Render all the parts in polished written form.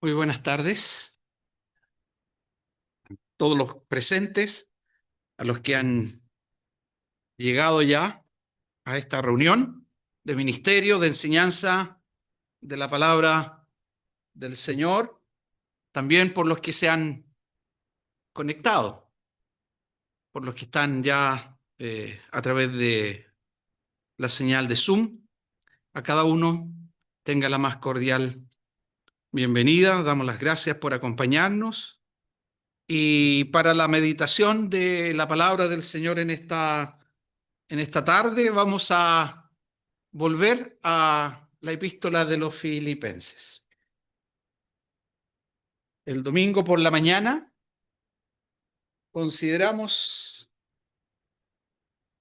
Muy buenas tardes a todos los presentes, a los que han llegado ya a esta reunión de ministerio, de enseñanza de la palabra del Señor, también por los que se han conectado, por los que están ya a través de la señal de Zoom. A cada uno tenga la más cordial bienvenida. Damos las gracias por acompañarnos. Y para la meditación de la palabra del Señor en esta tarde vamos a volver a la epístola de los Filipenses. El domingo por la mañana consideramos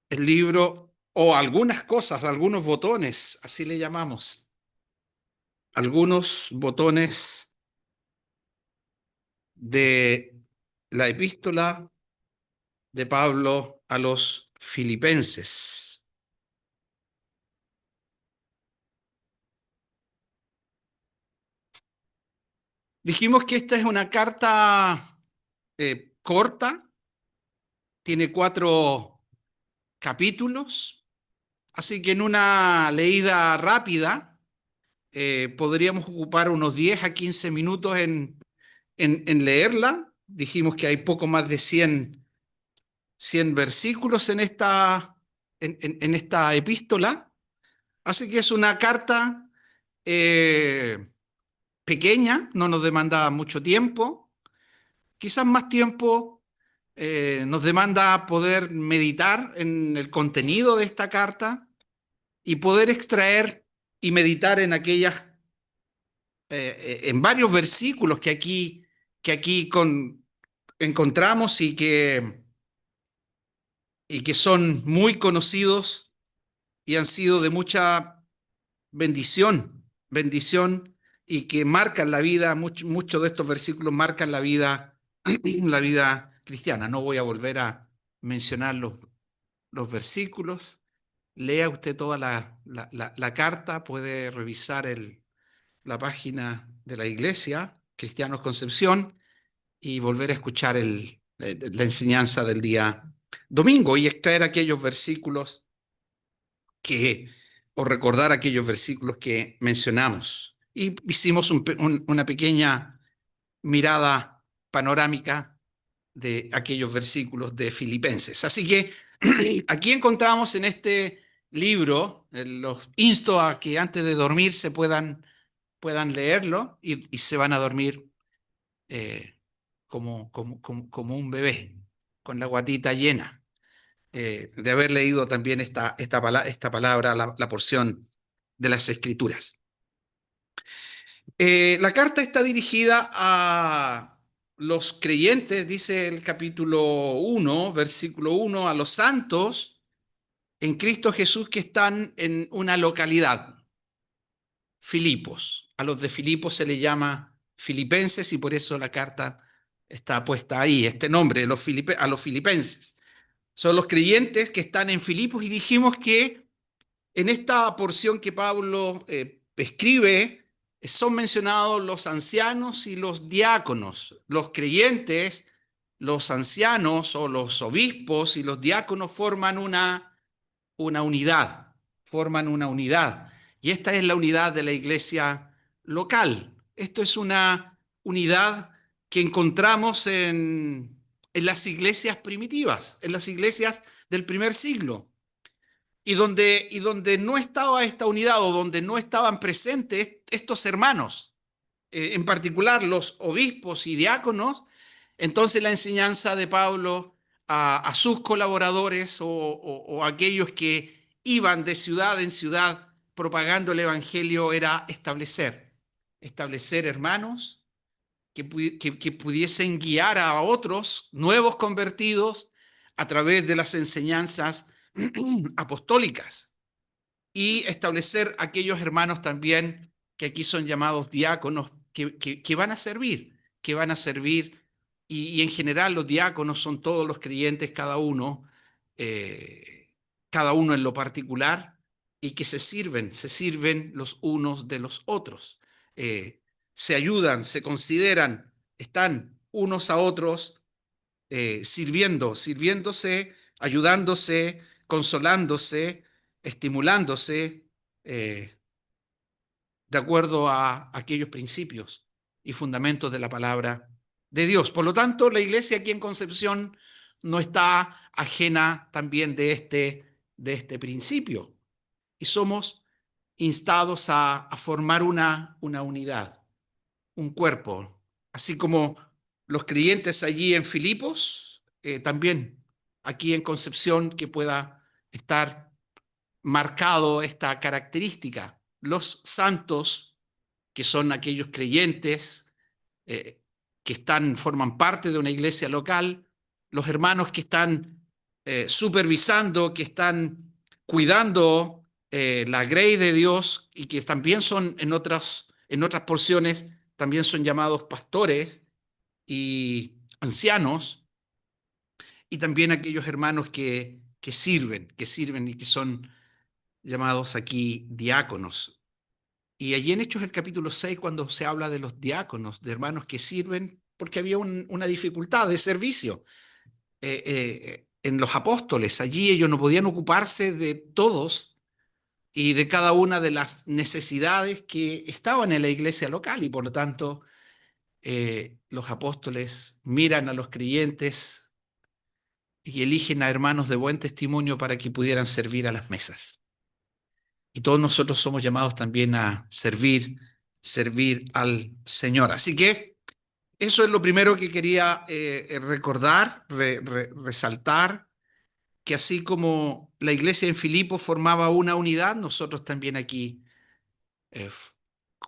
el libro o algunas cosas, algunos botones, así le llamamos, algunos botones de la epístola de Pablo a los Filipenses. Dijimos que esta es una carta corta, tiene 4 capítulos, así que en una leída rápida podríamos ocupar unos 10 a 15 minutos en leerla. Dijimos que hay poco más de 100 versículos en esta epístola, así que es una carta eh, pequeña, no nos demanda mucho tiempo, quizás más tiempo nos demanda poder meditar en el contenido de esta carta y poder extraer y meditar en en varios versículos que aquí encontramos y que son muy conocidos y han sido de mucha bendición y que marcan la vida. Muchos de estos versículos marcan la vida cristiana. No voy a volver a mencionar los versículos. Lea usted toda la carta, puede revisar la página de la iglesia, Cristianos Concepción, y volver a escuchar la enseñanza del día domingo y extraer aquellos versículos que, o recordar aquellos versículos que mencionamos. Y hicimos una pequeña mirada panorámica de aquellos versículos de Filipenses. Así que aquí encontramos en este libro, los insto a que antes de dormir puedan leerlo y se van a dormir eh, como un bebé, con la guatita llena, de haber leído también esta palabra, la porción de las Escrituras. La carta está dirigida a los creyentes, dice el capítulo 1, versículo 1, a los santos en Cristo Jesús que están en una localidad, Filipos. A los de Filipos se les llama filipenses y por eso la carta está puesta ahí, este nombre, a los filipenses. Son los creyentes que están en Filipos y dijimos que en esta porción que Pablo escribe son mencionados los ancianos y los diáconos. Los creyentes, los ancianos o los obispos y los diáconos una unidad, forman una unidad. Y esta es la unidad de la iglesia local. Esto es una unidad que encontramos en las iglesias primitivas, en las iglesias del primer siglo. Y donde no estaba esta unidad o donde no estaban presentes estos hermanos, en particular los obispos y diáconos, entonces la enseñanza de Pablo a sus colaboradores o aquellos que iban de ciudad en ciudad propagando el evangelio era establecer hermanos que pudiesen guiar a otros nuevos convertidos a través de las enseñanzas apostólicas y establecer aquellos hermanos también que aquí son llamados diáconos que van a servir y en general los diáconos son todos los creyentes, cada uno en lo particular y que se sirven los unos de los otros. se ayudan, se consideran, están unos a otros sirviéndose, ayudándose, consolándose, estimulándose, eh, de acuerdo a aquellos principios y fundamentos de la palabra de Dios. Por lo tanto, la iglesia aquí en Concepción no está ajena también de este principio y somos instados a formar una unidad, un cuerpo, así como los creyentes allí en Filipos, también aquí en Concepción que pueda estar marcado esta característica. Los santos, que son aquellos creyentes eh, que forman parte de una iglesia local, los hermanos que están supervisando, que están cuidando la grey de Dios y que también son en otras porciones, también son llamados pastores y ancianos, y también aquellos hermanos que sirven y que son llamados aquí diáconos. Y allí en Hechos el capítulo 6, cuando se habla de los diáconos, de hermanos que sirven, porque había una dificultad de servicio en los apóstoles. Allí ellos no podían ocuparse de todos y de cada una de las necesidades que estaban en la iglesia local, y por lo tanto los apóstoles miran a los creyentes y eligen a hermanos de buen testimonio para que pudieran servir a las mesas. Y todos nosotros somos llamados también a servir al Señor. Así que eso es lo primero que quería recordar, resaltar, que así como la iglesia en Filipos formaba una unidad, nosotros también aquí, eh,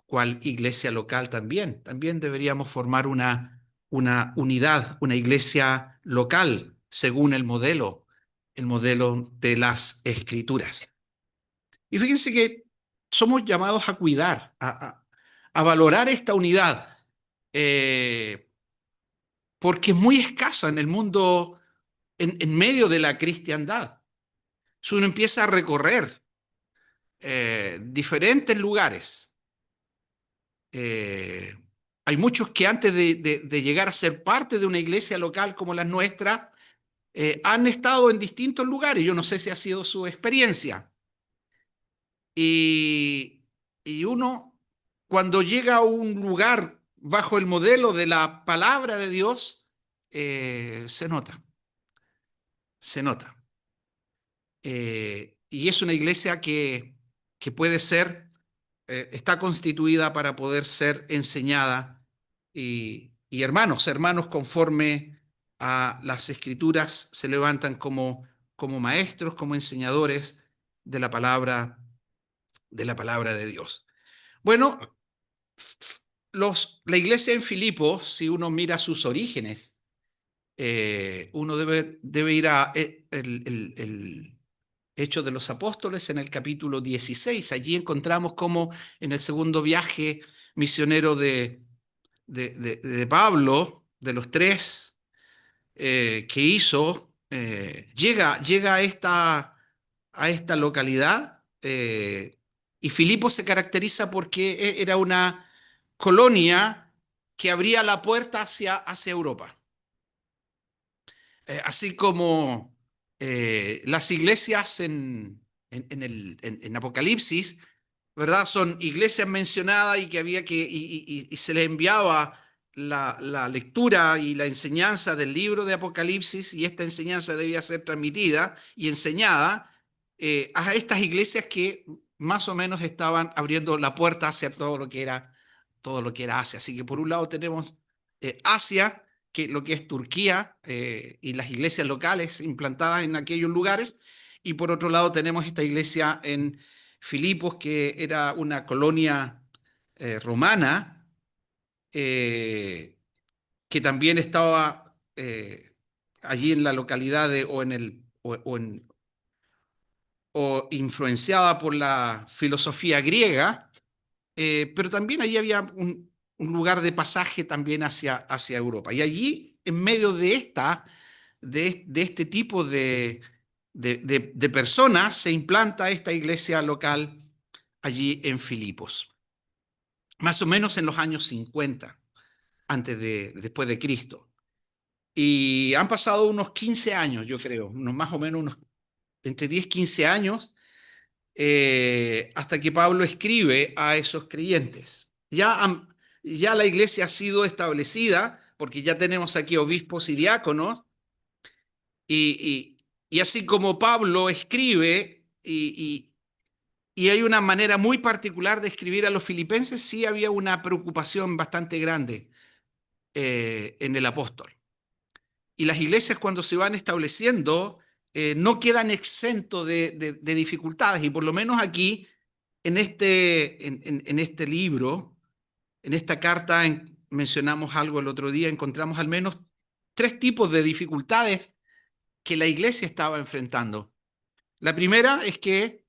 cual iglesia local también deberíamos formar una unidad, una iglesia local, según el modelo de las Escrituras. Y fíjense que somos llamados a cuidar, a valorar esta unidad, eh, porque es muy escasa en el mundo, en medio de la cristiandad. Si uno empieza a recorrer diferentes lugares, eh, hay muchos que antes de llegar a ser parte de una iglesia local como la nuestra, han estado en distintos lugares. Yo no sé si ha sido su experiencia. Y, y uno, cuando llega a un lugar bajo el modelo de la palabra de Dios, se nota, se nota. Y es una iglesia que puede ser, está constituida para poder ser enseñada. Y hermanos conforme a las escrituras se levantan como maestros, como enseñadores de la palabra de Dios. Bueno, la iglesia en Filipos, si uno mira sus orígenes, uno debe ir a el Hechos de los Apóstoles en el capítulo 16. Allí encontramos cómo en el segundo viaje misionero de Pablo, de los tres que hizo, llega a esta localidad. Y Filipos se caracteriza porque era una colonia que abría la puerta hacia Europa. Así como las iglesias en Apocalipsis, ¿verdad? Son iglesias mencionadas y que había y se les enviaba la lectura y la enseñanza del libro de Apocalipsis, y esta enseñanza debía ser transmitida y enseñada a estas iglesias que más o menos estaban abriendo la puerta hacia todo lo que era Asia. Así que por un lado tenemos Asia, que lo que es Turquía, y las iglesias locales implantadas en aquellos lugares, y por otro lado tenemos esta iglesia en Filipos, que era una colonia romana, que también estaba allí en la localidad o influenciada por la filosofía griega, pero también allí había un lugar de pasaje también hacia Europa. Y allí, en medio de este tipo de personas, se implanta esta iglesia local allí en Filipos. más o menos en los años 50, después de Cristo. Y han pasado unos 15 años, yo creo, más o menos unos entre 10 y 15 años, hasta que Pablo escribe a esos creyentes. Ya la iglesia ha sido establecida, porque ya tenemos aquí obispos y diáconos, y, y así como Pablo escribe, y hay una manera muy particular de escribir a los filipenses, sí había una preocupación bastante grande en el apóstol. Y las iglesias cuando se van estableciendo no quedan exentos de dificultades, y por lo menos aquí, en este libro, en esta carta, mencionamos algo el otro día, encontramos al menos tres tipos de dificultades que la iglesia estaba enfrentando. La primera es que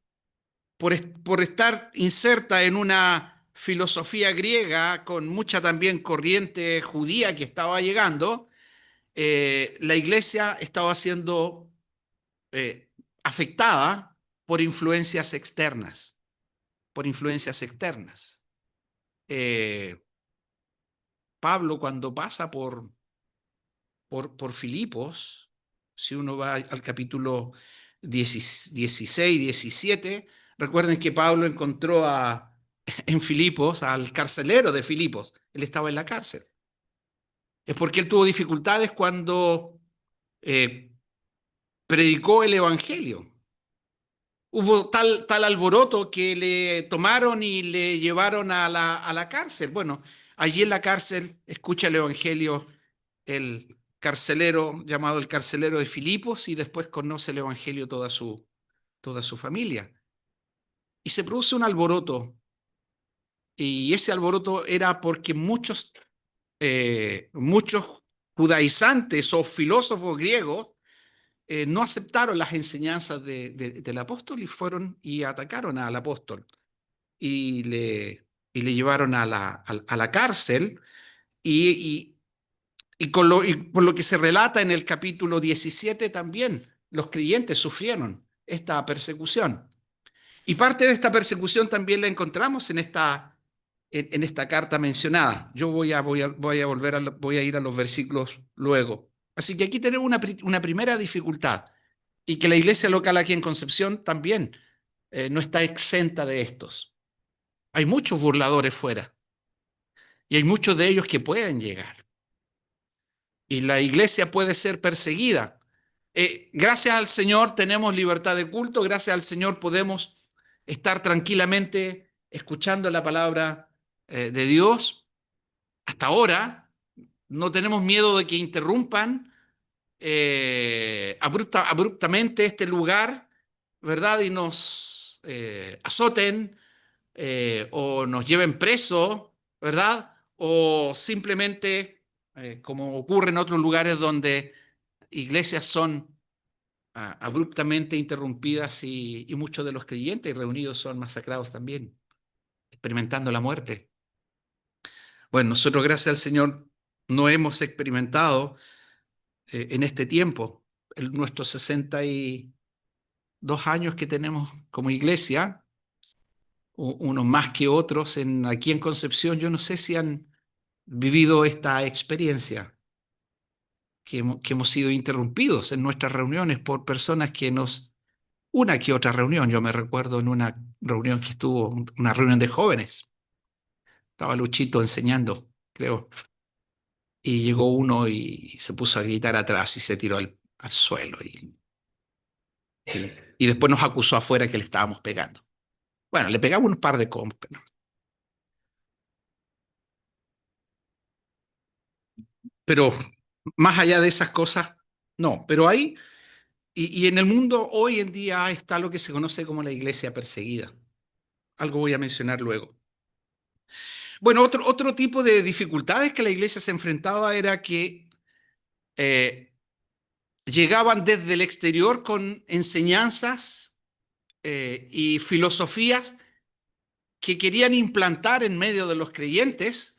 por estar inserta en una filosofía griega con mucha también corriente judía que estaba llegando, la iglesia estaba siendo eh, afectada por influencias externas, por influencias externas. Eh, Pablo cuando pasa por Filipos, si uno va al capítulo 16, 17, recuerden que Pablo encontró en Filipos al carcelero de Filipos, él estaba en la cárcel. Es porque él tuvo dificultades cuando eh, predicó el Evangelio. Hubo tal alboroto que le tomaron y le llevaron a la cárcel. Bueno, allí en la cárcel escucha el Evangelio el carcelero llamado el carcelero de Filipos, y después conoce el Evangelio toda su familia. Y se produce un alboroto, y ese alboroto era porque muchos judaizantes o filósofos griegos no aceptaron las enseñanzas del apóstol y fueron y atacaron al apóstol y y le llevaron a la cárcel, y, y, y por lo que se relata en el capítulo 17 también, los creyentes sufrieron esta persecución. Y parte de esta persecución también la encontramos en esta carta mencionada. Yo voy a ir a los versículos luego. Así que aquí tenemos una primera dificultad, y que la iglesia local aquí en Concepción también no está exenta de estos. Hay muchos burladores fuera, y hay muchos de ellos que pueden llegar. Y la iglesia puede ser perseguida. Gracias al Señor tenemos libertad de culto, gracias al Señor podemos estar tranquilamente escuchando la palabra de Dios. Hasta ahora no tenemos miedo de que interrumpan abruptamente este lugar, ¿verdad? Y nos azoten o nos lleven presos, ¿verdad? O simplemente, como ocurre en otros lugares donde iglesias son abruptamente interrumpidas, y muchos de los creyentes reunidos son masacrados también, experimentando la muerte. Bueno, nosotros, gracias al Señor, no hemos experimentado en este tiempo, en nuestros 62 años que tenemos como iglesia, unos más que otros aquí en Concepción. Yo no sé si han vivido esta experiencia, que hemos sido interrumpidos en nuestras reuniones por personas una que otra reunión. Yo me recuerdo en una reunión que estuvo, una reunión de jóvenes, estaba Luchito enseñando, creo, y llegó uno y se puso a gritar atrás y se tiró al suelo, y después nos acusó afuera que le estábamos pegando. Bueno, le pegamos un par de combos, pero más allá de esas cosas, no. Pero hay, y en el mundo hoy en día está lo que se conoce como la iglesia perseguida. Algo voy a mencionar luego. Bueno, otro tipo de dificultades que la iglesia se enfrentaba era que eh, llegaban desde el exterior con enseñanzas y filosofías que querían implantar en medio de los creyentes,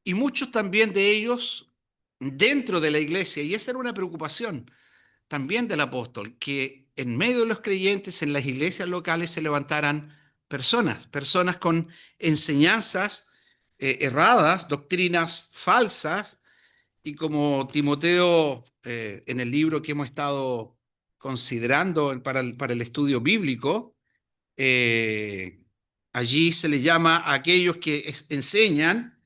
y muchos también de ellos dentro de la iglesia. Y esa era una preocupación también del apóstol, que en medio de los creyentes en las iglesias locales se levantaran personas con enseñanzas erradas, doctrinas falsas, y como Timoteo, en el libro que hemos estado considerando para el estudio bíblico, eh, allí se le llama a aquellos que enseñan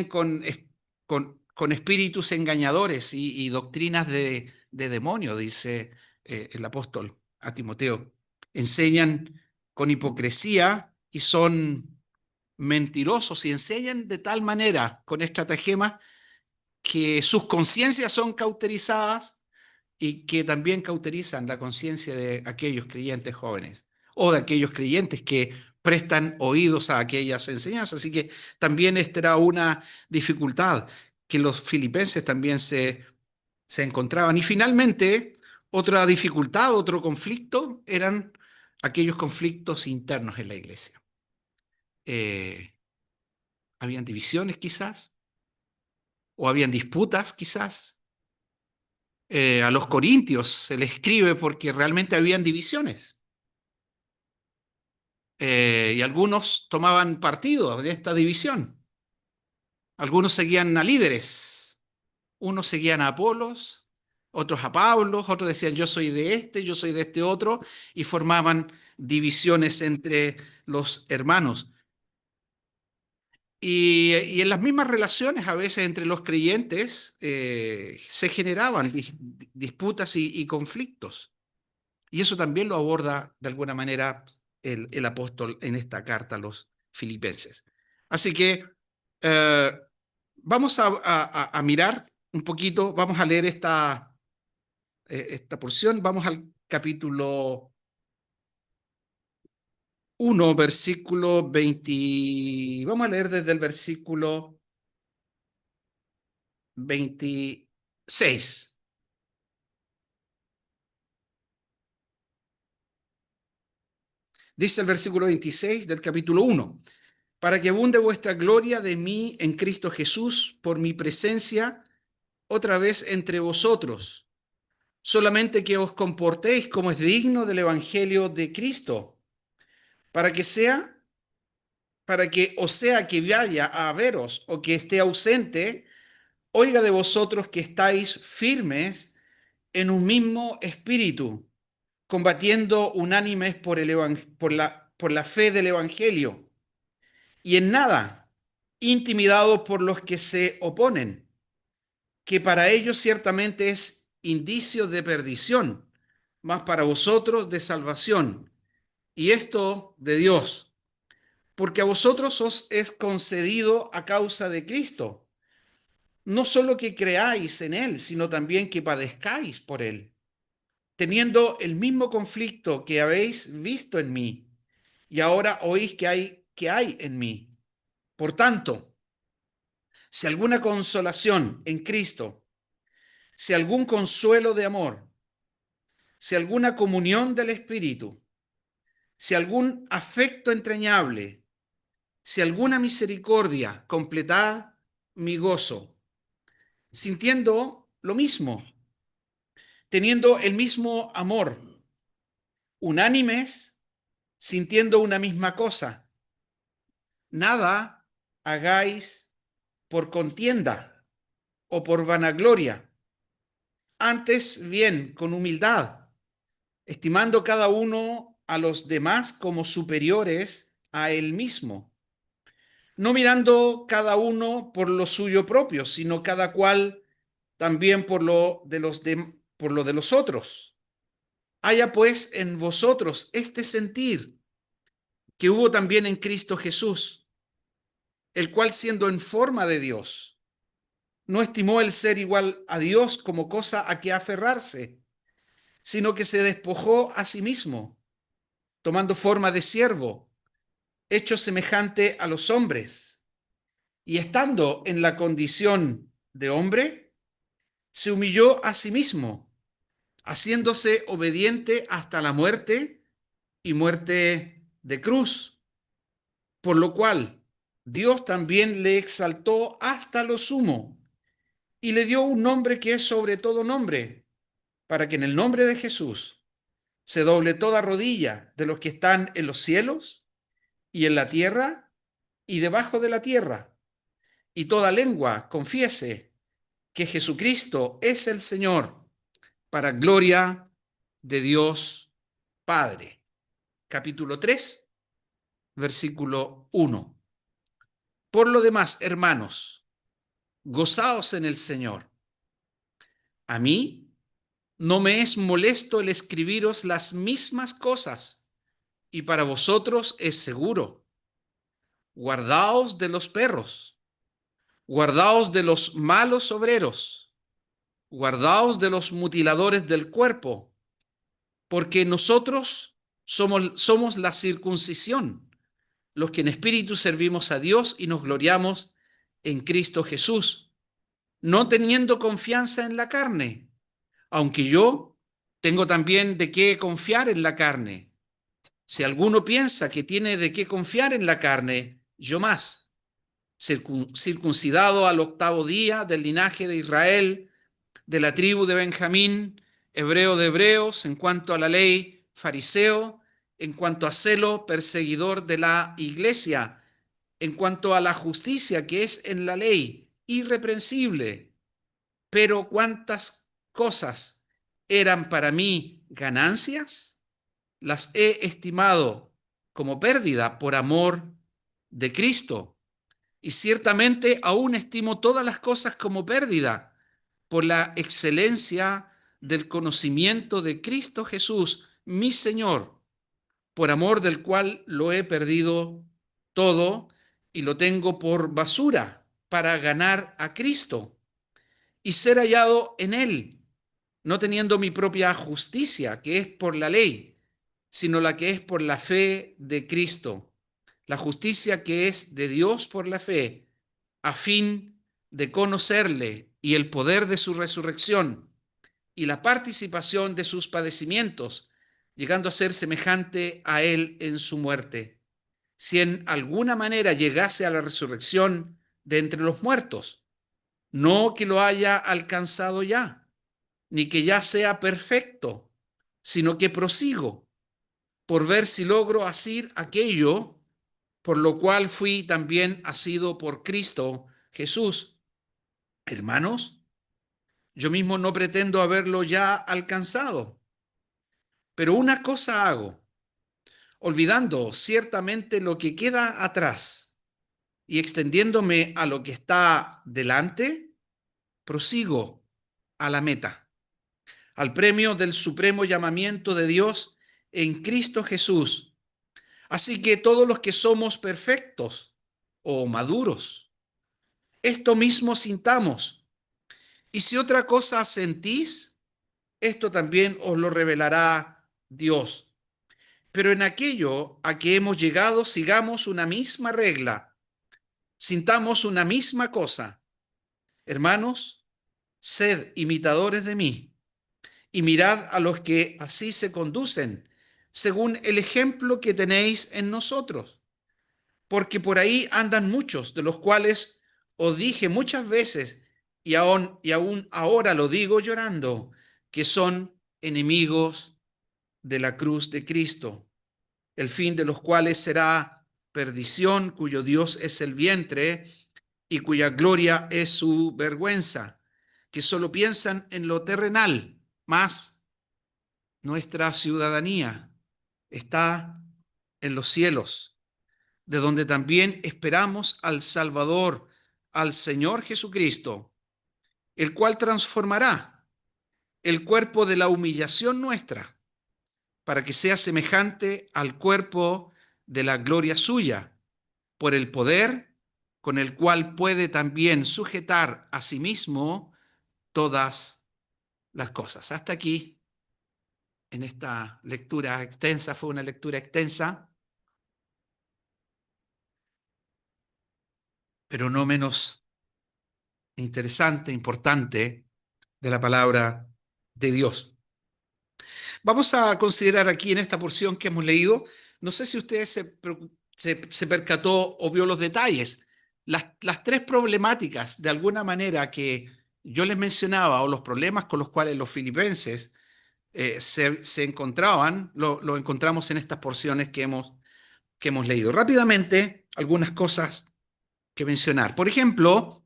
con espíritus engañadores y doctrinas de demonio, dice el apóstol a Timoteo. Enseñan con hipocresía y son mentirosos y enseñan de tal manera, con estratagemas, que sus conciencias son cauterizadas y que también cauterizan la conciencia de aquellos creyentes jóvenes o de aquellos creyentes que prestan oídos a aquellas enseñanzas. Así que también esta era una dificultad que los filipenses también se encontraban. Y finalmente, otra dificultad, otro conflicto, eran aquellos conflictos internos en la iglesia. Eh, Habían divisiones quizás, o habían disputas quizás. A los corintios se le escribe porque realmente habían divisiones. Y algunos tomaban partido de esta división. Algunos seguían a líderes, unos seguían a Apolos, otros a Pablo, otros decían yo soy de este, yo soy de este otro, y formaban divisiones entre los hermanos. Y en las mismas relaciones, a veces entre los creyentes, se generaban disputas y conflictos. Y eso también lo aborda de alguna manera el apóstol en esta carta a los filipenses. Así que eh, vamos a mirar un poquito, vamos a leer esta porción, vamos al capítulo 1, versículo 20, vamos a leer desde el versículo 26. Dice el versículo 26 del capítulo 1. Para que abunde vuestra gloria de mí en Cristo Jesús por mi presencia otra vez entre vosotros, solamente que os comportéis como es digno del Evangelio de Cristo, para que sea, para que o sea que vaya a veros o que esté ausente, oiga de vosotros que estáis firmes en un mismo espíritu, combatiendo unánimes por la fe del Evangelio, y en nada intimidados por los que se oponen, que para ellos ciertamente es indicio de perdición, mas para vosotros de salvación, y esto de Dios, porque a vosotros os es concedido a causa de Cristo, no solo que creáis en Él, sino también que padezcáis por Él, teniendo el mismo conflicto que habéis visto en mí, y ahora oís que hay en mí. Por tanto, si alguna consolación en Cristo, si algún consuelo de amor, si alguna comunión del Espíritu, si algún afecto entrañable, si alguna misericordia, completad mi gozo, sintiendo lo mismo, teniendo el mismo amor, unánimes, sintiendo una misma cosa. Nada hagáis por contienda o por vanagloria, antes bien con humildad, estimando cada uno a los demás como superiores a él mismo, no mirando cada uno por lo suyo propio, sino cada cual también por lo de los otros. Haya pues en vosotros este sentir que hubo también en Cristo Jesús, el cual siendo en forma de Dios, no estimó el ser igual a Dios como cosa a que aferrarse, sino que se despojó a sí mismo, tomando forma de siervo, hecho semejante a los hombres, y estando en la condición de hombre, se humilló a sí mismo, haciéndose obediente hasta la muerte y muerte de cruz, por lo cual Dios también le exaltó hasta lo sumo y le dio un nombre que es sobre todo nombre, para que en el nombre de Jesús se doble toda rodilla de los que están en los cielos y en la tierra y debajo de la tierra, y toda lengua confiese que Jesucristo es el Señor, para gloria de Dios Padre. Capítulo 3, versículo 1. Por lo demás, hermanos, gozaos en el Señor. A mí no me es molesto el escribiros las mismas cosas, y para vosotros es seguro. Guardaos de los perros, guardaos de los malos obreros, guardaos de los mutiladores del cuerpo, porque nosotros somos la circuncisión, los que en espíritu servimos a Dios y nos gloriamos en Cristo Jesús, no teniendo confianza en la carne, aunque yo tengo también de qué confiar en la carne. Si alguno piensa que tiene de qué confiar en la carne, yo más, circuncidado al 8º día, del linaje de Israel, de la tribu de Benjamín, hebreo de hebreos, en cuanto a la ley, fariseo, en cuanto a celo, perseguidor de la iglesia, en cuanto a la justicia que es en la ley, irreprensible. Pero cuántas cosas eran para mí ganancias, las he estimado como pérdida por amor de Cristo. Y ciertamente aún estimo todas las cosas como pérdida por la excelencia del conocimiento de Cristo Jesús, mi Señor, por amor del cual lo he perdido todo y lo tengo por basura para ganar a Cristo y ser hallado en Él, no teniendo mi propia justicia, que es por la ley, sino la que es por la fe de Cristo, la justicia que es de Dios por la fe, a fin de conocerle y el poder de su resurrección y la participación de sus padecimientos, llegando a ser semejante a él en su muerte, si en alguna manera llegase a la resurrección de entre los muertos, no que lo haya alcanzado ya, ni que ya sea perfecto, sino que prosigo por ver si logro asir aquello por lo cual fui también asido por Cristo Jesús. Hermanos, yo mismo no pretendo haberlo ya alcanzado, pero una cosa hago, olvidando ciertamente lo que queda atrás y extendiéndome a lo que está delante, prosigo a la meta, al premio del supremo llamamiento de Dios en Cristo Jesús. Así que todos los que somos perfectos o maduros, esto mismo sintamos. Y si otra cosa sentís, esto también os lo revelará Dios. Pero en aquello a que hemos llegado, sigamos una misma regla, sintamos una misma cosa. Hermanos, sed imitadores de mí y mirad a los que así se conducen, según el ejemplo que tenéis en nosotros. Porque por ahí andan muchos, de los cuales os dije muchas veces, y aún ahora lo digo llorando, que son enemigos de la cruz de Cristo, el fin de los cuales será perdición, cuyo Dios es el vientre y cuya gloria es su vergüenza, que solo piensan en lo terrenal, mas nuestra ciudadanía está en los cielos, de donde también esperamos al Salvador, al Señor Jesucristo, el cual transformará el cuerpo de la humillación nuestra, para que sea semejante al cuerpo de la gloria suya, por el poder con el cual puede también sujetar a sí mismo todas las cosas. Hasta aquí, en esta lectura extensa, fue una lectura extensa, pero no menos interesante, importante, de la palabra de Dios. Vamos a considerar aquí en esta porción que hemos leído, no sé si ustedes se percató o vio los detalles, las tres problemáticas de alguna manera que yo les mencionaba o los problemas con los cuales los filipenses se encontraban, lo encontramos en estas porciones que hemos leído. Rápidamente algunas cosas que mencionar. Por ejemplo,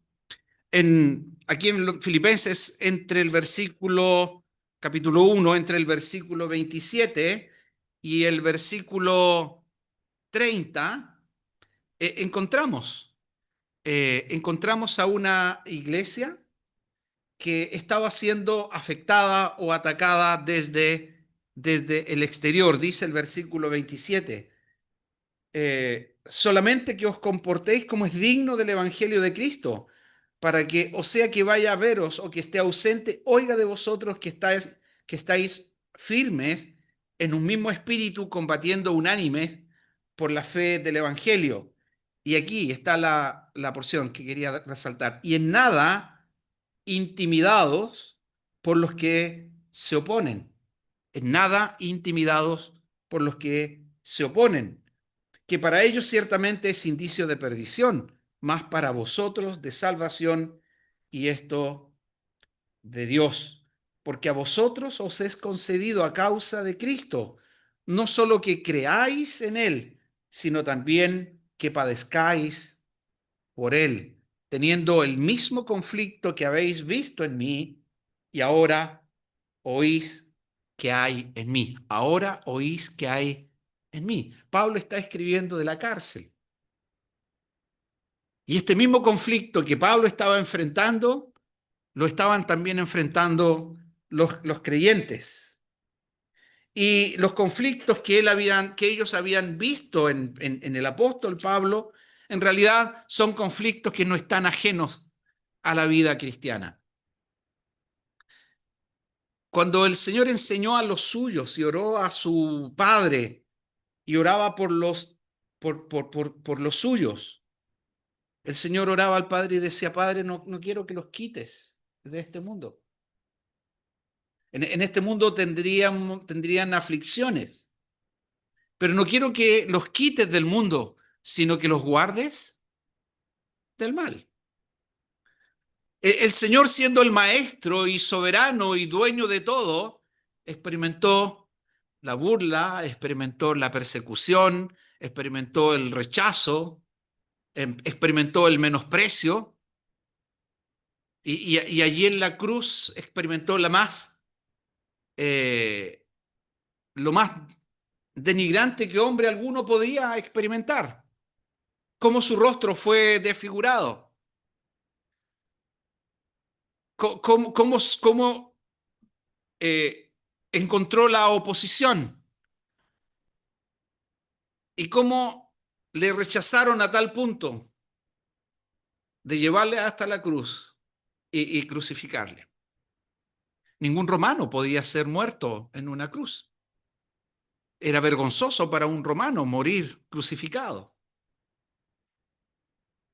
aquí en Filipenses, entre el versículo, capítulo 1, entre el versículo 27 y el versículo 30, encontramos a una iglesia que estaba siendo afectada o atacada desde el exterior. Dice el versículo 27, solamente que os comportéis como es digno del Evangelio de Cristo, para que, o sea que vaya a veros o que esté ausente, oiga de vosotros que estáis firmes en un mismo espíritu, combatiendo unánimes por la fe del Evangelio. Y aquí está la porción que quería resaltar. Y en nada intimidados por los que se oponen. En nada intimidados por los que se oponen, que para ellos ciertamente es indicio de perdición, mas para vosotros de salvación, y esto de Dios, porque a vosotros os es concedido a causa de Cristo, no solo que creáis en Él, sino también que padezcáis por Él, teniendo el mismo conflicto que habéis visto en mí, y ahora oís que hay en mí. Ahora oís que hay en mí. Pablo está escribiendo de la cárcel. Y este mismo conflicto que Pablo estaba enfrentando, lo estaban también enfrentando los creyentes. Y los conflictos que ellos habían visto en el apóstol Pablo, en realidad son conflictos que no están ajenos a la vida cristiana. Cuando el Señor enseñó a los suyos y oró a su Padre y oraba por los suyos, el Señor oraba al Padre y decía: Padre, no quiero que los quites de este mundo. En este mundo tendrían aflicciones, pero no quiero que los quites del mundo, sino que los guardes del mal. El Señor, siendo el maestro y soberano y dueño de todo, experimentó la burla, experimentó la persecución, experimentó el rechazo, experimentó el menosprecio, y allí en la cruz experimentó eh, lo más denigrante que hombre alguno podía experimentar, cómo su rostro fue desfigurado, cómo encontró la oposición y cómo le rechazaron a tal punto de llevarle hasta la cruz y crucificarle. Ningún romano podía ser muerto en una cruz. Era vergonzoso para un romano morir crucificado.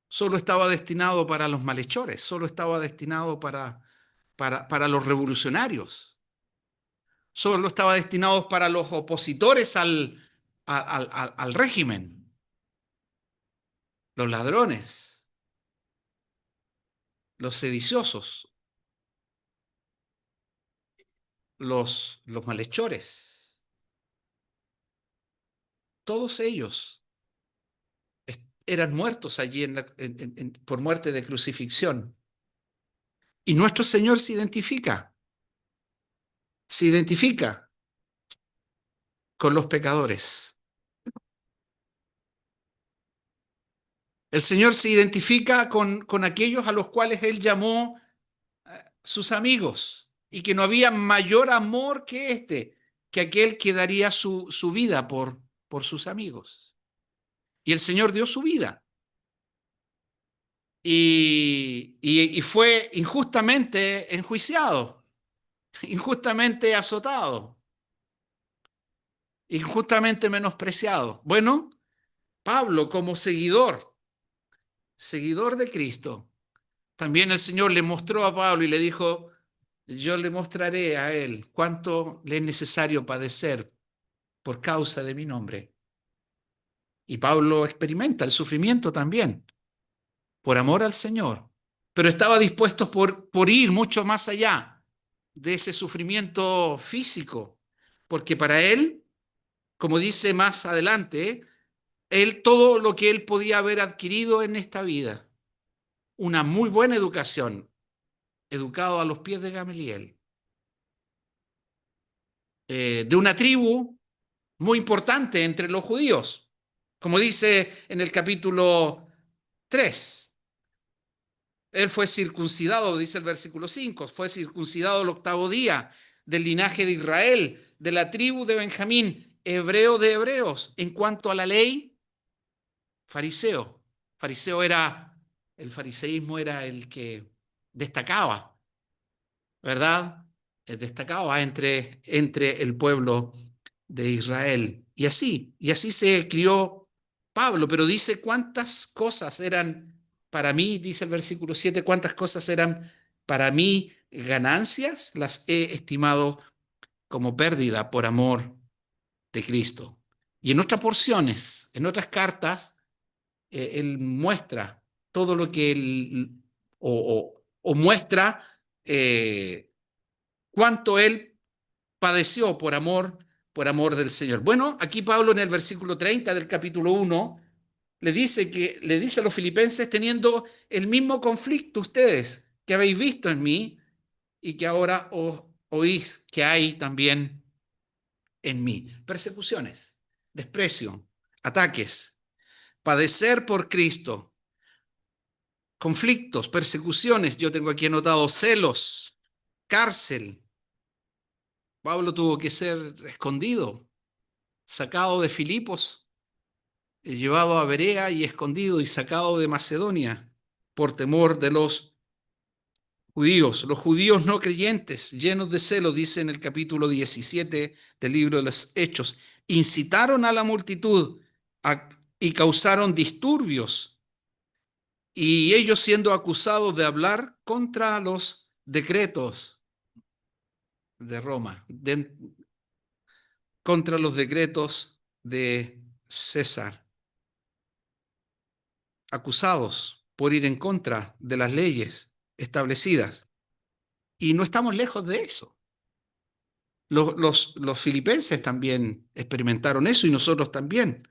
Solo estaba destinado para los malhechores, solo estaba destinado para los revolucionarios, solo estaba destinado para los opositores al régimen, los ladrones, los sediciosos, los malhechores. Todos ellos eran muertos allí por muerte de crucifixión. Y nuestro Señor se identifica con los pecadores. El Señor se identifica con aquellos a los cuales Él llamó sus amigos, y que no había mayor amor que este, que aquel que daría su vida por sus amigos. Y el Señor dio su vida. Y fue injustamente enjuiciado, injustamente azotado, injustamente menospreciado. Bueno, Pablo, como seguidor de Cristo, también el Señor le mostró a Pablo y le dijo: yo le mostraré a él cuánto le es necesario padecer por causa de mi nombre. Y Pablo experimenta el sufrimiento también, por amor al Señor, pero estaba dispuesto por ir mucho más allá de ese sufrimiento físico, porque para él, como dice más adelante, él todo lo que él podía haber adquirido en esta vida, una muy buena educación, educado a los pies de Gamaliel, de una tribu muy importante entre los judíos, como dice en el capítulo 3. Él fue circuncidado, dice el versículo 5, fue circuncidado el octavo día, del linaje de Israel, de la tribu de Benjamín, hebreo de hebreos. En cuanto a la ley, fariseo. Fariseo era, el fariseísmo era el que destacaba, ¿verdad? Destacaba entre el pueblo de Israel. Y así se crió Pablo, pero dice cuántas cosas eran para mí, dice el versículo 7, cuántas cosas eran para mí ganancias, las he estimado como pérdida por amor de Cristo. Y en otras porciones, en otras cartas, él muestra todo lo que él, o muestra cuánto él padeció por amor del Señor. Bueno, aquí Pablo en el versículo 30 del capítulo 1 le dice a los filipenses, teniendo el mismo conflicto ustedes que habéis visto en mí y que ahora os oís que hay también en mí. Persecuciones, desprecio, ataques, padecer por Cristo, conflictos, persecuciones, yo tengo aquí anotado celos, cárcel. Pablo tuvo que ser escondido, sacado de Filipos, llevado a Berea y escondido y sacado de Macedonia por temor de los judíos. Los judíos no creyentes, llenos de celo, dice en el capítulo 17 del libro de los Hechos, incitaron a la multitud y causaron disturbios, y ellos siendo acusados de hablar contra los decretos de Roma, contra los decretos de César, acusados por ir en contra de las leyes establecidas. Y no estamos lejos de eso. Los filipenses también experimentaron eso y nosotros también.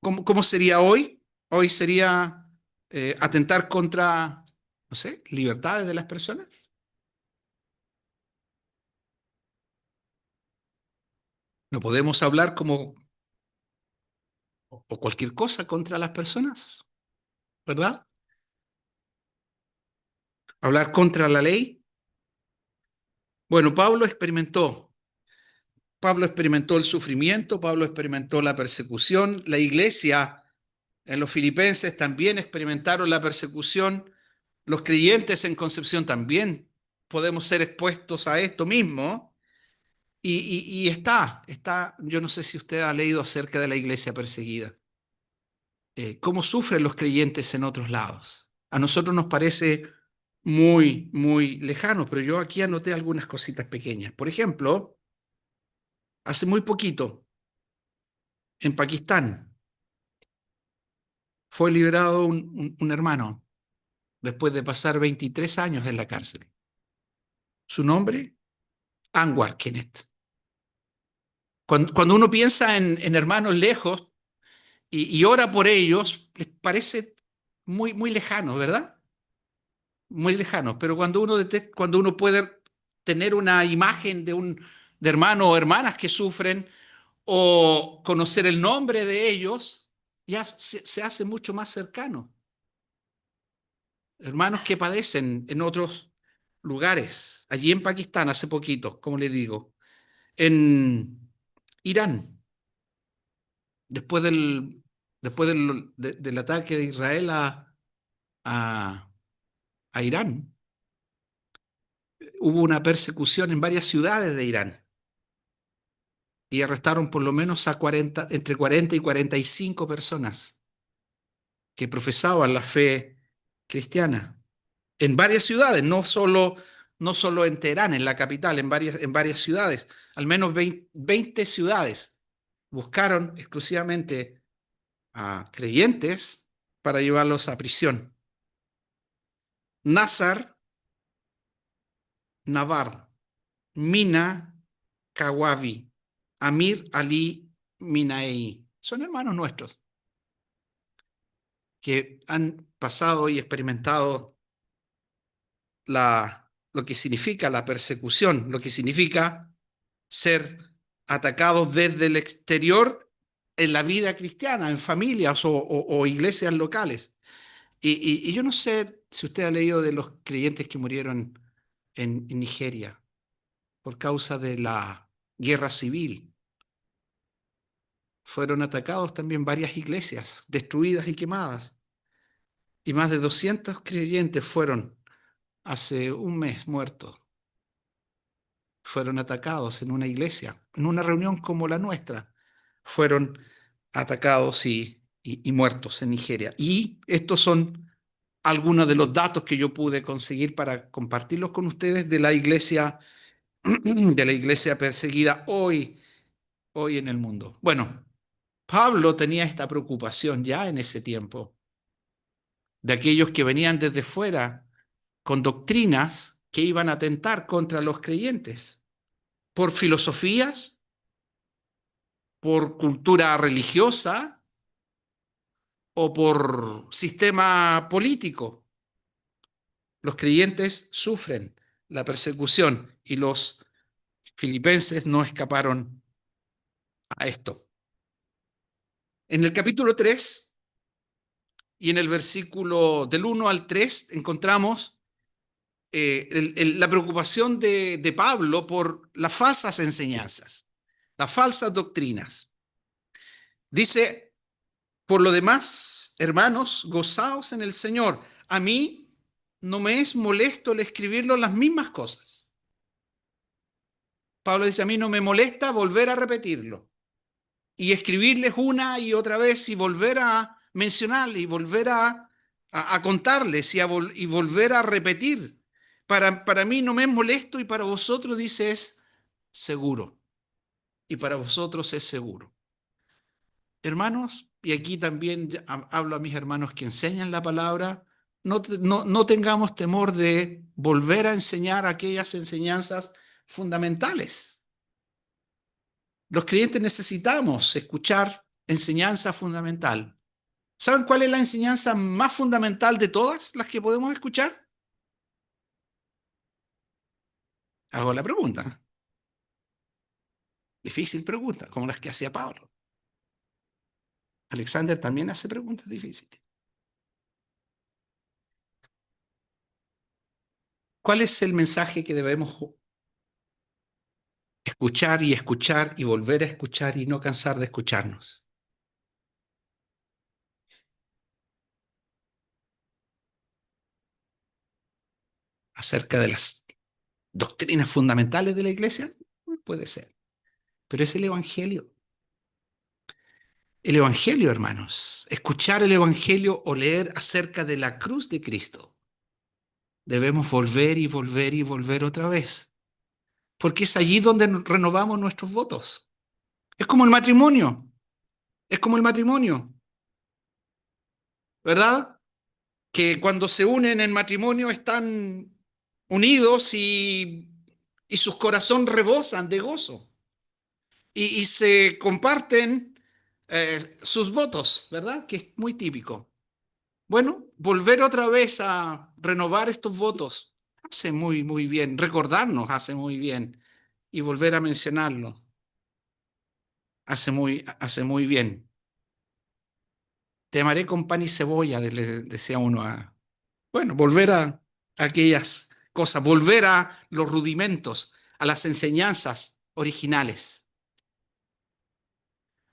¿Cómo sería hoy? Hoy sería atentar contra, no sé, libertades de las personas. No podemos hablar como o cualquier cosa contra las personas, ¿verdad? Hablar contra la ley. Bueno, Pablo experimentó el sufrimiento, Pablo experimentó la persecución, la iglesia en los filipenses también experimentaron la persecución, los creyentes en Concepción también podemos ser expuestos a esto mismo, y yo no sé si usted ha leído acerca de la iglesia perseguida, cómo sufren los creyentes en otros lados. A nosotros nos parece muy, muy lejano, pero yo aquí anoté algunas cositas pequeñas. Por ejemplo, hace muy poquito, en Pakistán, fue liberado un hermano después de pasar 23 años en la cárcel. Su nombre, Anwar Kenneth. Cuando uno piensa en hermanos lejos y ora por ellos, les parece muy, muy lejano, ¿verdad? Muy lejano. Pero cuando uno puede tener una imagen de hermanos o hermanas que sufren o conocer el nombre de ellos, ya se hace mucho más cercano. Hermanos que padecen en otros lugares, allí en Pakistán hace poquito, como le digo, en Irán, después del ataque de Israel a, a Irán, hubo una persecución en varias ciudades de Irán y arrestaron por lo menos entre 40 y 45 personas que profesaban la fe cristiana en varias ciudades, no solo en Teherán, en la capital, en varias ciudades, al menos 20 ciudades buscaron exclusivamente a creyentes para llevarlos a prisión. Nazar Navar, Mina Kawavi, Amir Ali Minaei, son hermanos nuestros. que han pasado y experimentado lo que significa la persecución, lo que significa ser atacados desde el exterior en la vida cristiana, en familias o iglesias locales. Y yo no sé si usted ha leído de los creyentes que murieron en Nigeria por causa de la guerra civil. Fueron atacados también varias iglesias, destruidas y quemadas. Y más de 200 creyentes fueron hace un mes muertos. Fueron atacados en una iglesia, en una reunión como la nuestra. Fueron atacados y muertos en Nigeria. Y estos son algunos de los datos que yo pude conseguir para compartirlos con ustedes de la iglesia perseguida hoy en el mundo. Bueno, Pablo tenía esta preocupación ya en ese tiempo de aquellos que venían desde fuera con doctrinas que iban a atentar contra los creyentes por filosofías, por cultura religiosa o por sistema político. Los creyentes sufren la persecución y los filipenses no escaparon a esto. En el capítulo 3 y en el versículo del 1 al 3 encontramos la preocupación de Pablo por las falsas enseñanzas, las falsas doctrinas. Dice, por lo demás, hermanos, gozaos en el Señor. A mí no me es molesto el escribirlo las mismas cosas. Pablo dice, a mí no me molesta volver a repetirlo y escribirles una y otra vez y volver a mencionar y volver a contarles y volver a repetir. Para mí no me es molesto y para vosotros, dice, es seguro. Y para vosotros es seguro. Hermanos, y aquí también hablo a mis hermanos que enseñan la palabra, no tengamos temor de volver a enseñar aquellas enseñanzas fundamentales. Los creyentes necesitamos escuchar enseñanza fundamental. ¿Saben cuál es la enseñanza más fundamental de todas las que podemos escuchar? Hago la pregunta. Difícil pregunta, como las que hacía Pablo. Alexander también hace preguntas difíciles. ¿Cuál es el mensaje que debemos escuchar y volver a escuchar y no cansar de escucharnos? ¿Acerca de las doctrinas fundamentales de la iglesia? Puede ser, pero es el Evangelio. El Evangelio, hermanos. Escuchar el Evangelio o leer acerca de la cruz de Cristo. Debemos volver y volver y volver otra vez, porque es allí donde renovamos nuestros votos. Es como el matrimonio, es como el matrimonio, ¿verdad? Que cuando se unen en matrimonio están unidos y sus corazones rebosan de gozo y se comparten sus votos, ¿verdad? Que es muy típico. Bueno, volver otra vez a renovar estos votos hace muy bien, recordarnos hace muy bien y volver a mencionarlo hace muy bien. Te amaré con pan y cebolla, le decía uno bueno, volver a aquellas cosas, volver a los rudimentos, a las enseñanzas originales.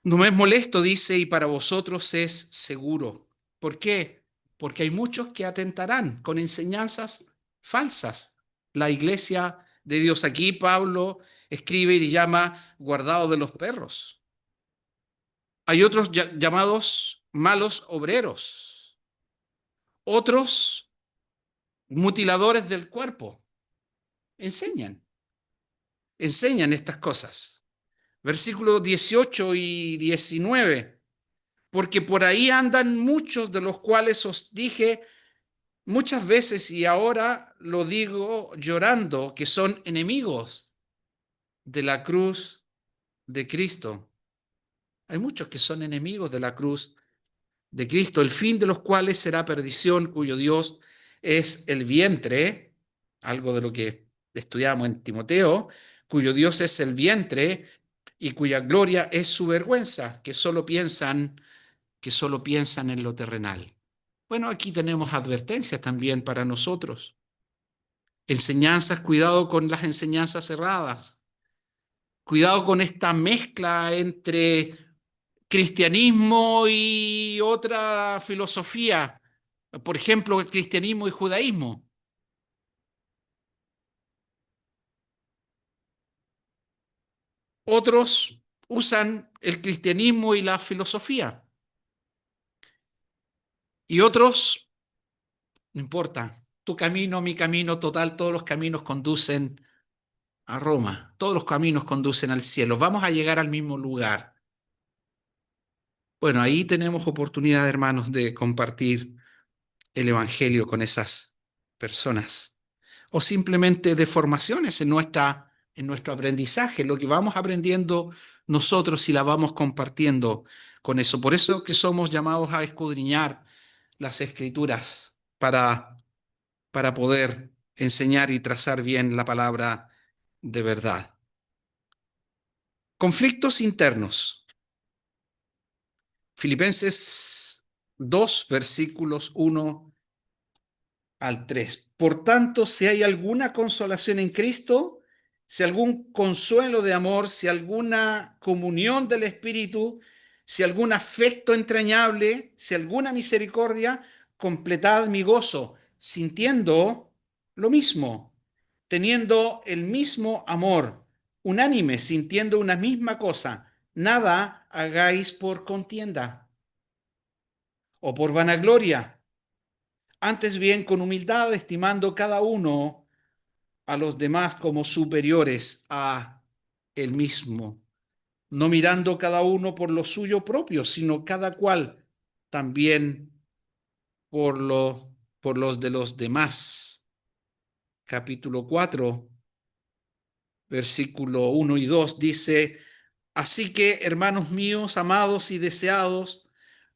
No me es molesto, dice, y para vosotros es seguro. ¿Por qué? Porque hay muchos que atentarán con enseñanzas falsas. La iglesia de Dios aquí, Pablo escribe y llama guardado de los perros. Hay otros llamados malos obreros, otros mutiladores del cuerpo. Enseñan, enseñan estas cosas. Versículos 18 y 19. Porque por ahí andan muchos de los cuales os dije muchas veces y ahora lo digo llorando, que son enemigos de la cruz de Cristo. Hay muchos que son enemigos de la cruz de Cristo, el fin de los cuales será perdición, cuyo Dios es el vientre, algo de lo que estudiamos en Timoteo, cuyo Dios es el vientre y cuya gloria es su vergüenza, que solo piensan en lo terrenal. Bueno, aquí tenemos advertencias también para nosotros. Enseñanzas, cuidado con las enseñanzas erradas. Cuidado con esta mezcla entre cristianismo y otra filosofía. Por ejemplo, el cristianismo y judaísmo. Otros usan el cristianismo y la filosofía. Y otros, no importa, tu camino, mi camino, total, todos los caminos conducen a Roma. Todos los caminos conducen al cielo. Vamos a llegar al mismo lugar. Bueno, ahí tenemos oportunidad, hermanos, de compartir el Evangelio con esas personas. O simplemente deformaciones en nuestro aprendizaje, lo que vamos aprendiendo nosotros y la vamos compartiendo con eso. Por eso que somos llamados a escudriñar las Escrituras para poder enseñar y trazar bien la palabra de verdad. Conflictos internos. Filipenses 2, versículos 1 al 3. Por tanto, si hay alguna consolación en Cristo, si algún consuelo de amor, si alguna comunión del Espíritu, si algún afecto entrañable, si alguna misericordia, completad mi gozo, sintiendo lo mismo, teniendo el mismo amor, unánime, sintiendo una misma cosa. Nada hagáis por contienda o por vanagloria, antes bien con humildad, estimando cada uno a los demás como superiores a él mismo, no mirando cada uno por lo suyo propio, sino cada cual también por, por los de los demás. Capítulo 4, versículo 1 y 2 dice: así que, hermanos míos, amados y deseados,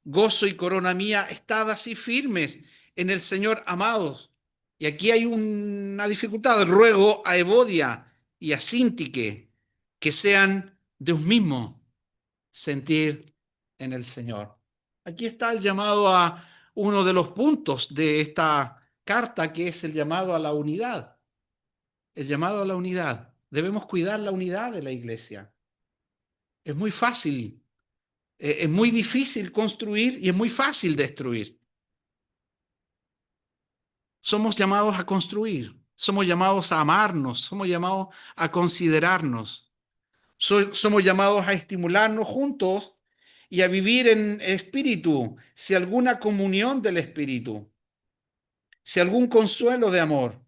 gozo y corona mía, estad así firmes en el Señor, amados. Y aquí hay una dificultad. Ruego a Evodia y a Síntique que sean de un mismo sentir en el Señor. Aquí está el llamado a uno de los puntos de esta carta, que es el llamado a la unidad. El llamado a la unidad. Debemos cuidar la unidad de la iglesia. Es muy fácil, es muy difícil construir y es muy fácil destruir. Somos llamados a construir, somos llamados a amarnos, somos llamados a considerarnos, somos llamados a estimularnos juntos y a vivir en espíritu, si alguna comunión del espíritu, si algún consuelo de amor,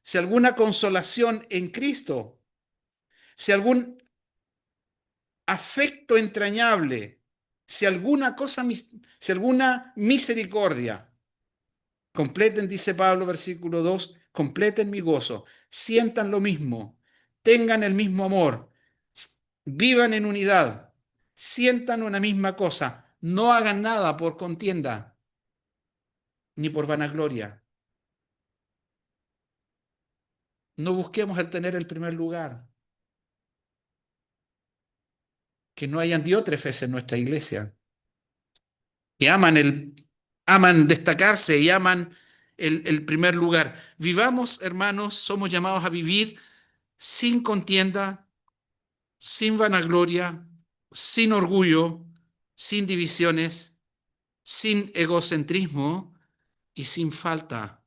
si alguna consolación en Cristo, si algún afecto entrañable, si alguna cosa, si alguna misericordia. Completen, dice Pablo, versículo 2, completen mi gozo, sientan lo mismo, tengan el mismo amor, vivan en unidad, sientan una misma cosa, no hagan nada por contienda ni por vanagloria. No busquemos el tener el primer lugar. Que no hayan diótrefes en nuestra iglesia, que aman destacarse y aman el primer lugar. Vivamos, hermanos, somos llamados a vivir sin contienda, sin vanagloria, sin orgullo, sin divisiones, sin egocentrismo y sin falta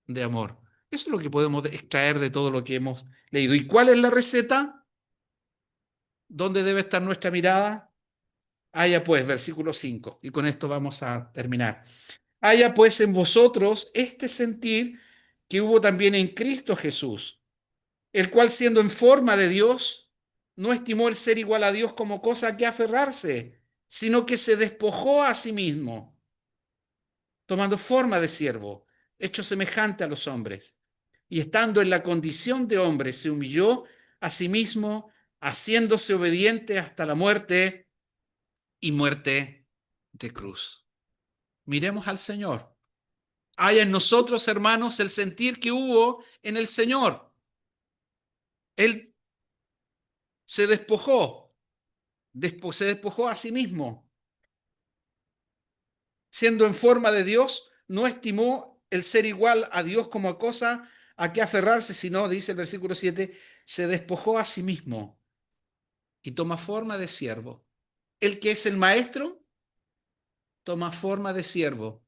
de amor. Eso es lo que podemos extraer de todo lo que hemos leído. ¿Y cuál es la receta? ¿Dónde debe estar nuestra mirada? Haya pues, versículo 5, y con esto vamos a terminar. Haya pues en vosotros este sentir que hubo también en Cristo Jesús, el cual, siendo en forma de Dios, no estimó el ser igual a Dios como cosa a que aferrarse, sino que se despojó a sí mismo, tomando forma de siervo, hecho semejante a los hombres, y estando en la condición de hombre, se humilló a sí mismo, haciéndose obediente hasta la muerte y muerte de cruz. Miremos al Señor. Haya en nosotros, hermanos, el sentir que hubo en el Señor. Él se despojó, se despojó a sí mismo. Siendo en forma de Dios, no estimó el ser igual a Dios como a cosa a que aferrarse, sino, dice el versículo 7, se despojó a sí mismo y toma forma de siervo. El que es el maestro, toma forma de siervo.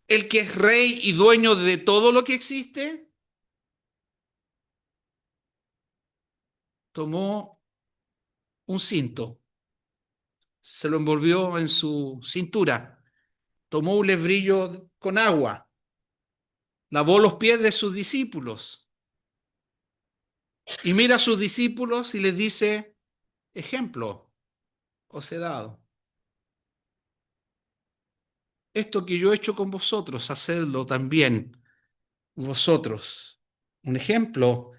El que es rey y dueño de todo lo que existe, tomó un cinto, se lo envolvió en su cintura, tomó un lebrillo con agua, lavó los pies de sus discípulos y mira a sus discípulos y les dice, ejemplo os he dado. Esto que yo he hecho con vosotros, hacedlo también vosotros. Un ejemplo,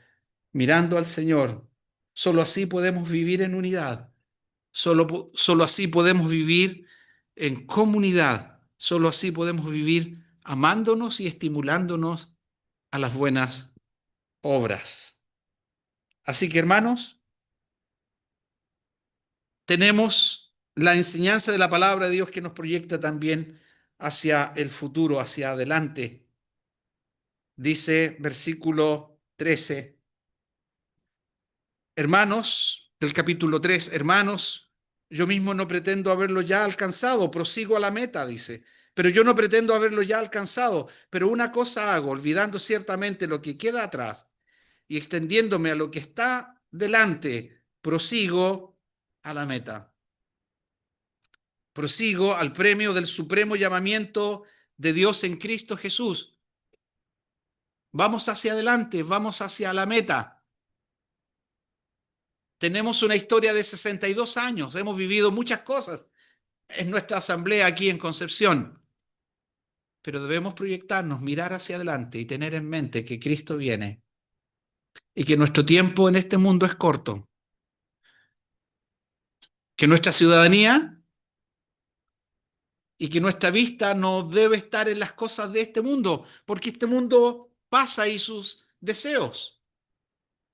mirando al Señor. Solo así podemos vivir en unidad. Solo así podemos vivir en comunidad. Solo así podemos vivir amándonos y estimulándonos a las buenas obras. Así que, hermanos, tenemos la enseñanza de la palabra de Dios que nos proyecta también hacia el futuro, hacia adelante. Dice versículo 13, hermanos, del capítulo 3, hermanos, yo mismo no pretendo haberlo ya alcanzado, prosigo a la meta, dice, pero yo no pretendo haberlo ya alcanzado, pero una cosa hago, olvidando ciertamente lo que queda atrás y extendiéndome a lo que está delante, prosigo a la meta. Prosigo al premio del supremo llamamiento de Dios en Cristo Jesús. Vamos hacia adelante, vamos hacia la meta. Tenemos una historia de 62 años, hemos vivido muchas cosas en nuestra asamblea aquí en Concepción, pero debemos proyectarnos, mirar hacia adelante y tener en mente que Cristo viene y que nuestro tiempo en este mundo es corto, que nuestra ciudadanía y que nuestra vista no debe estar en las cosas de este mundo, porque este mundo pasa y sus deseos.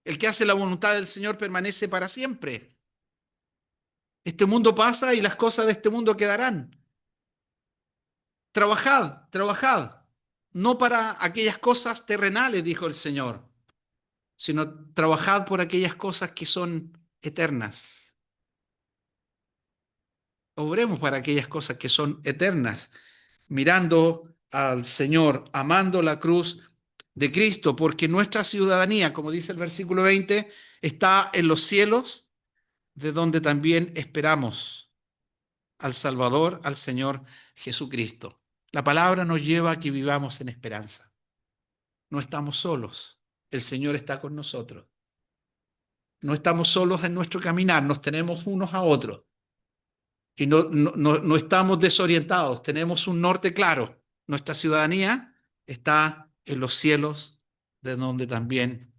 El que hace la voluntad del Señor permanece para siempre. Este mundo pasa y las cosas de este mundo quedarán. Trabajad, trabajad, no para aquellas cosas terrenales, dijo el Señor, sino trabajad por aquellas cosas que son eternas. Obremos para aquellas cosas que son eternas, mirando al Señor, amando la cruz de Cristo, porque nuestra ciudadanía, como dice el versículo 20, está en los cielos, de donde también esperamos al Salvador, al Señor Jesucristo. La palabra nos lleva a que vivamos en esperanza. No estamos solos, el Señor está con nosotros. No estamos solos en nuestro caminar, nos tenemos unos a otros. Y no estamos desorientados, tenemos un norte claro. Nuestra ciudadanía está en los cielos, de donde también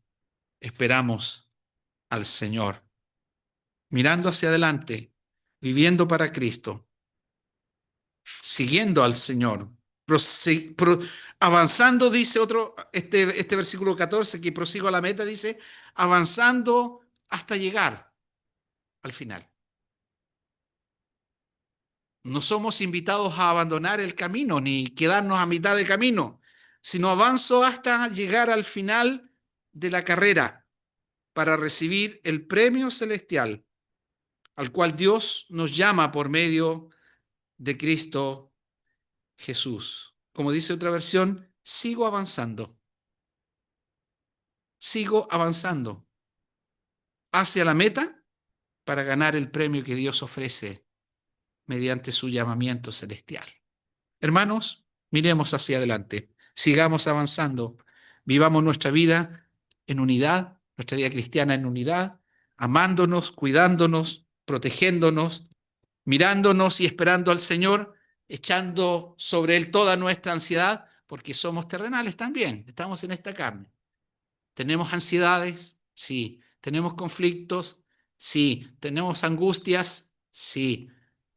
esperamos al Señor. Mirando hacia adelante, viviendo para Cristo, siguiendo al Señor, avanzando, dice este versículo 14, que prosigo a la meta, dice, avanzando hasta llegar al final. No somos invitados a abandonar el camino ni quedarnos a mitad de camino, sino avanzo hasta llegar al final de la carrera para recibir el premio celestial al cual Dios nos llama por medio de Cristo Jesús. Como dice otra versión, sigo avanzando hacia la meta para ganar el premio que Dios ofrece mediante su llamamiento celestial. Hermanos, miremos hacia adelante, sigamos avanzando, vivamos nuestra vida en unidad, nuestra vida cristiana en unidad, amándonos, cuidándonos, protegiéndonos, mirándonos y esperando al Señor, echando sobre Él toda nuestra ansiedad, porque somos terrenales también, estamos en esta carne. ¿Tenemos ansiedades? Sí. ¿Tenemos conflictos? Sí. ¿Tenemos angustias? Sí.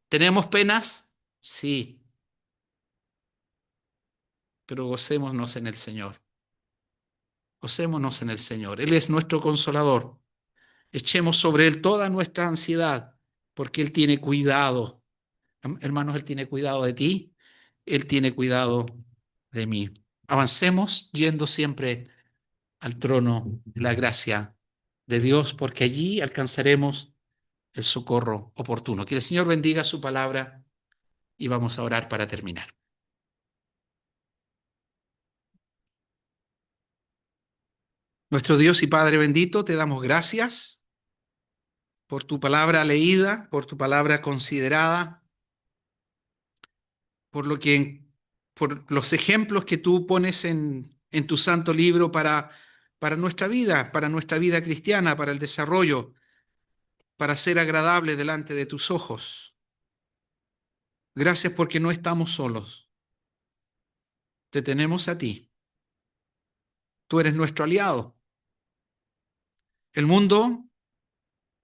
¿Tenemos penas? Sí. pero gocémonos en el Señor. Gocémonos en el Señor. Él es nuestro consolador. Echemos sobre Él toda nuestra ansiedad, porque Él tiene cuidado. Hermanos, Él tiene cuidado de ti, Él tiene cuidado de mí. Avancemos yendo siempre al trono de la gracia de Dios, porque allí alcanzaremos el socorro oportuno. Que el Señor bendiga su palabra y vamos a orar para terminar. Nuestro Dios y Padre bendito, te damos gracias por tu palabra leída, por tu palabra considerada, por lo que, por los ejemplos que tú pones en tu santo libro para nuestra vida cristiana, para el desarrollo, para ser agradable delante de tus ojos. Gracias porque no estamos solos. Te tenemos a ti. Tú eres nuestro aliado. El mundo,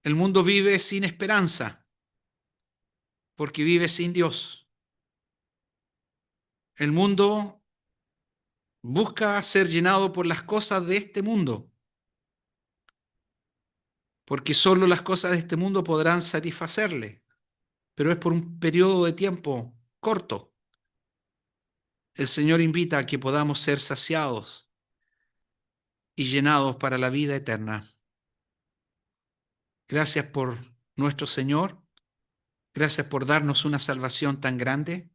el mundo vive sin esperanza porque vive sin Dios. El mundo busca ser llenado por las cosas de este mundo, porque solo las cosas de este mundo podrán satisfacerle, pero es por un periodo de tiempo corto. El Señor invita a que podamos ser saciados y llenados para la vida eterna. Gracias por nuestro Señor. Gracias por darnos una salvación tan grande.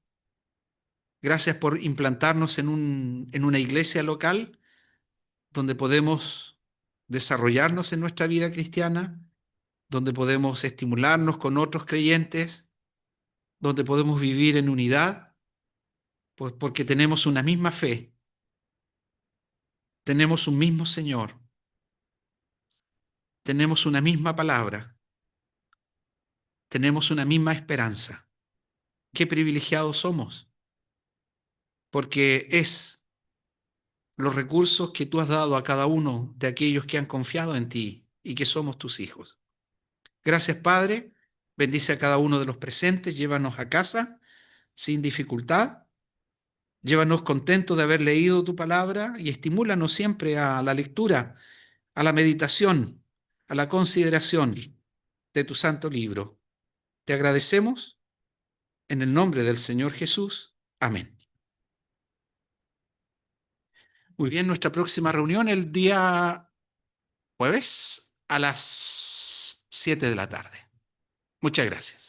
Gracias por implantarnos en una iglesia local donde podemos desarrollarnos en nuestra vida cristiana, donde podemos estimularnos con otros creyentes, donde podemos vivir en unidad, pues porque tenemos una misma fe, tenemos un mismo Señor, tenemos una misma palabra, tenemos una misma esperanza. Qué privilegiados somos, porque es los recursos que tú has dado a cada uno de aquellos que han confiado en ti y que somos tus hijos. Gracias, Padre. Bendice a cada uno de los presentes. Llévanos a casa sin dificultad. Llévanos contentos de haber leído tu palabra y estimúlanos siempre a la lectura, a la meditación, a la consideración de tu santo libro. Te agradecemos en el nombre del Señor Jesús. Amén. Muy bien, nuestra próxima reunión el día jueves a las 7 de la tarde. Muchas gracias.